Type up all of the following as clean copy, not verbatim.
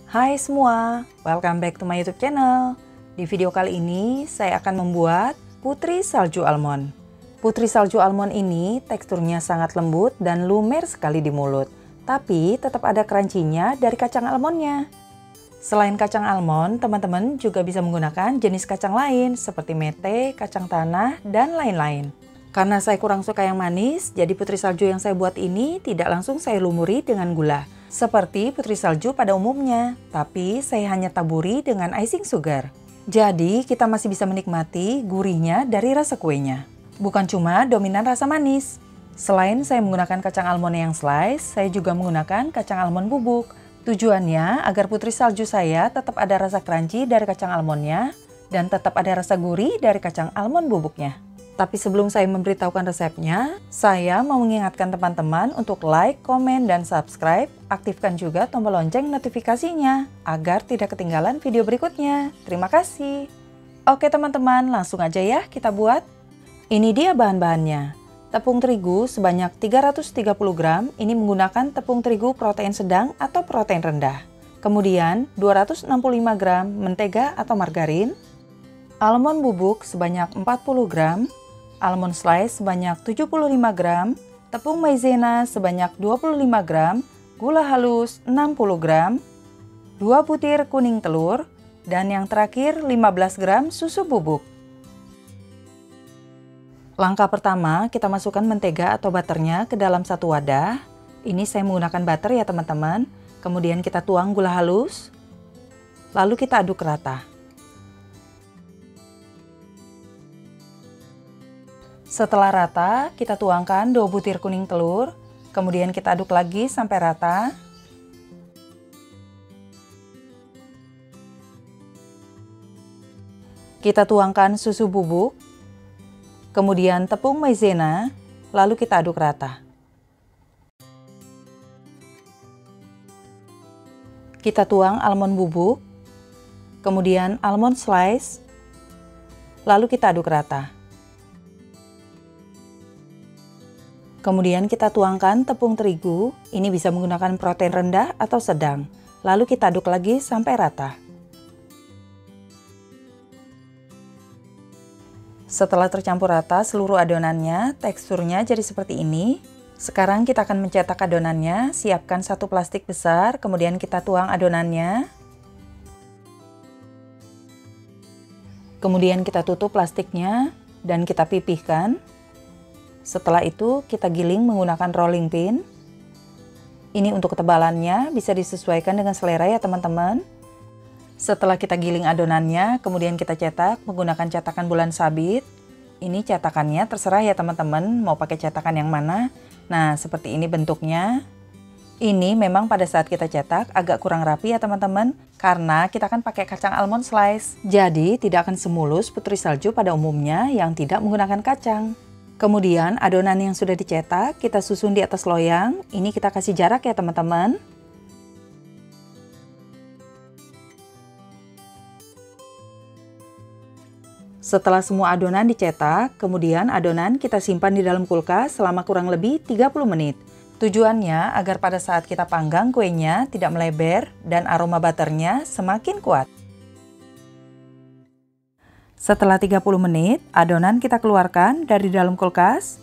Hai semua, welcome back to my YouTube channel. Di video kali ini saya akan membuat putri salju almond. Putri salju almond ini teksturnya sangat lembut dan lumer sekali di mulut, tapi tetap ada crunchy-nya dari kacang almondnya. Selain kacang almond, teman-teman juga bisa menggunakan jenis kacang lain seperti mete, kacang tanah, dan lain-lain. Karena saya kurang suka yang manis, jadi putri salju yang saya buat ini tidak langsung saya lumuri dengan gula seperti putri salju pada umumnya, tapi saya hanya taburi dengan icing sugar. Jadi kita masih bisa menikmati gurihnya dari rasa kuenya. Bukan cuma dominan rasa manis. Selain saya menggunakan kacang almond yang slice, saya juga menggunakan kacang almond bubuk. Tujuannya agar putri salju saya tetap ada rasa crunchy dari kacang almondnya dan tetap ada rasa gurih dari kacang almond bubuknya. Tapi sebelum saya memberitahukan resepnya, saya mau mengingatkan teman-teman untuk like, komen, dan subscribe. Aktifkan juga tombol lonceng notifikasinya agar tidak ketinggalan video berikutnya. Terima kasih. Oke teman-teman, langsung aja ya kita buat. Ini dia bahan-bahannya. Tepung terigu sebanyak 330 gram, ini menggunakan tepung terigu protein sedang atau protein rendah. Kemudian 265 gram mentega atau margarin. Almond bubuk sebanyak 40 gram. Almond slice sebanyak 75 gram, tepung maizena sebanyak 25 gram, gula halus 60 gram, 2 butir kuning telur, dan yang terakhir 15 gram susu bubuk. Langkah pertama, kita masukkan mentega atau butternya ke dalam satu wadah. Ini saya menggunakan butter ya teman-teman. Kemudian kita tuang gula halus, lalu kita aduk rata. Setelah rata, kita tuangkan 2 butir kuning telur, kemudian kita aduk lagi sampai rata. Kita tuangkan susu bubuk, kemudian tepung maizena, lalu kita aduk rata. Kita tuang almond bubuk, kemudian almond slice, lalu kita aduk rata. Kemudian kita tuangkan tepung terigu, ini bisa menggunakan protein rendah atau sedang. Lalu kita aduk lagi sampai rata. Setelah tercampur rata seluruh adonannya, teksturnya jadi seperti ini. Sekarang kita akan mencetak adonannya, siapkan satu plastik besar, kemudian kita tuang adonannya. Kemudian kita tutup plastiknya dan kita pipihkan. Setelah itu kita giling menggunakan rolling pin. Ini untuk ketebalannya bisa disesuaikan dengan selera ya teman-teman. Setelah kita giling adonannya, kemudian kita cetak menggunakan cetakan bulan sabit. Ini cetakannya terserah ya teman-teman, mau pakai cetakan yang mana. Nah, seperti ini bentuknya. Ini memang pada saat kita cetak agak kurang rapi ya teman-teman, karena kita akan pakai kacang almond slice. Jadi tidak akan semulus putri salju pada umumnya yang tidak menggunakan kacang. Kemudian adonan yang sudah dicetak kita susun di atas loyang. Ini kita kasih jarak ya teman-teman. Setelah semua adonan dicetak, kemudian adonan kita simpan di dalam kulkas selama kurang lebih 30 menit. Tujuannya agar pada saat kita panggang kuenya tidak melebar dan aroma butternya semakin kuat. Setelah 30 menit, adonan kita keluarkan dari dalam kulkas.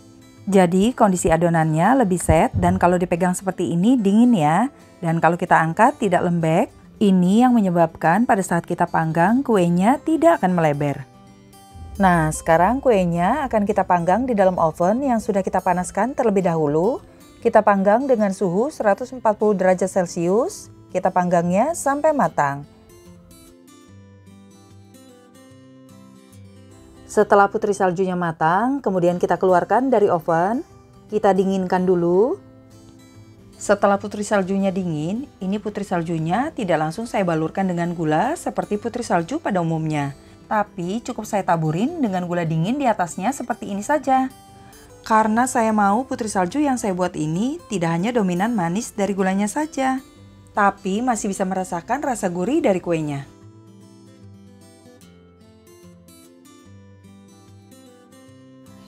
Jadi kondisi adonannya lebih set dan kalau dipegang seperti ini dingin ya. Dan kalau kita angkat tidak lembek, ini yang menyebabkan pada saat kita panggang kuenya tidak akan melebar. Nah, sekarang kuenya akan kita panggang di dalam oven yang sudah kita panaskan terlebih dahulu. Kita panggang dengan suhu 140 derajat Celcius. Kita panggangnya sampai matang. Setelah putri saljunya matang, kemudian kita keluarkan dari oven. Kita dinginkan dulu. Setelah putri saljunya dingin, ini putri saljunya tidak langsung saya balurkan dengan gula seperti putri salju pada umumnya. Tapi cukup saya taburin dengan gula dingin di atasnya seperti ini saja. Karena saya mau putri salju yang saya buat ini tidak hanya dominan manis dari gulanya saja, tapi masih bisa merasakan rasa gurih dari kuenya.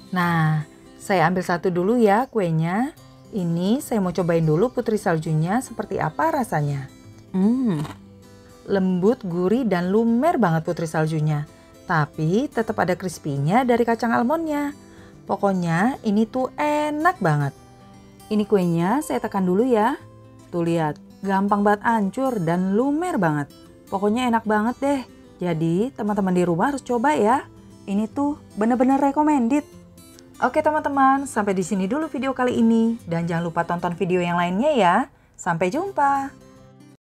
Nah, saya ambil satu dulu ya kuenya. Ini saya mau cobain dulu putri saljunya seperti apa rasanya. lembut, gurih, dan lumer banget putri saljunya. Tapi tetap ada crispy-nya dari kacang almondnya. Pokoknya ini tuh enak banget. Ini kuenya saya tekan dulu ya. Tuh lihat, gampang banget hancur dan lumer banget. Pokoknya enak banget deh. Jadi teman-teman di rumah harus coba ya. Ini tuh bener-bener recommended. Oke teman-teman, sampai di sini dulu video kali ini. Dan jangan lupa tonton video yang lainnya ya. Sampai jumpa.